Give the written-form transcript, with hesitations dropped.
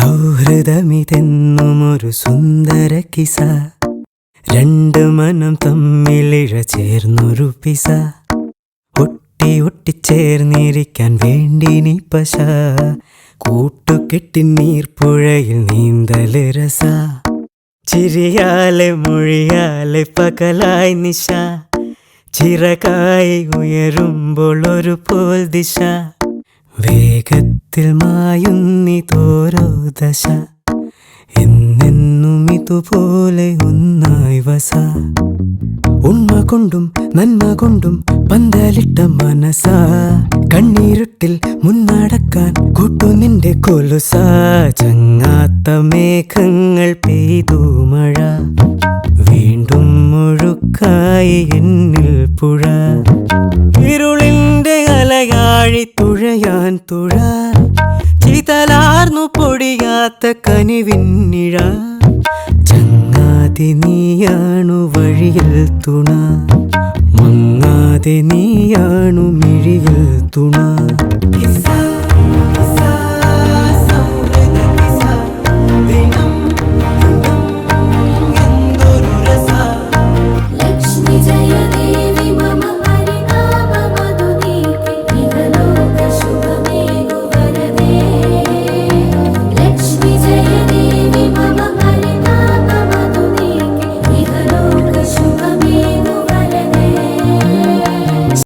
സൗഹൃദമിതെന്നുമൊരു സുന്ദര കിസ, രണ്ട് മനം തമ്മിലിഴ ചേർന്നൊരു പിസ, ഒട്ടി ഒട്ടിച്ചേർന്നിരിക്കാൻ വേണ്ടി നീ പശ, കൂട്ടുകെട്ടി നീർപ്പുഴയിൽ നീന്തല് രസ, ചിരിയാലെ മൊഴിയാലെ പകലായി നിശ, ചിറകായി ഉയരുമ്പോൾ ഒരു പോൽ ദിശ, വേഗത്തിൽ മായുന്നിതോരോ ദശ, എന്നെന്നും ഇതുപോലെ ഒന്നായി വസ, ഉണ്മ കൊണ്ടും നന്മ കൊണ്ടും പന്തലിട്ട മനസ, കണ്ണീരുട്ടിൽ മുന്നടക്കാൻ കൂട്ടു നിന്റെ കൊലുസ, ചങ്ങാത്ത മേഘങ്ങൾ പെയ്തു മഴ, വീണ്ടും മുഴുക്കായി എന്നിൽ പുഴ, ഇരുളിന്റെ അലയാഴി തുഴയാൻ തുഴ, ചിതലാർന്നു പൊടിയാത്ത കനിവിന്നിഴ, ചങ്ങാതി നീയാണു വഴിയിൽ തുണ, മങ്ങാതെ നീയാണു മിഴിയിൽ തുണ.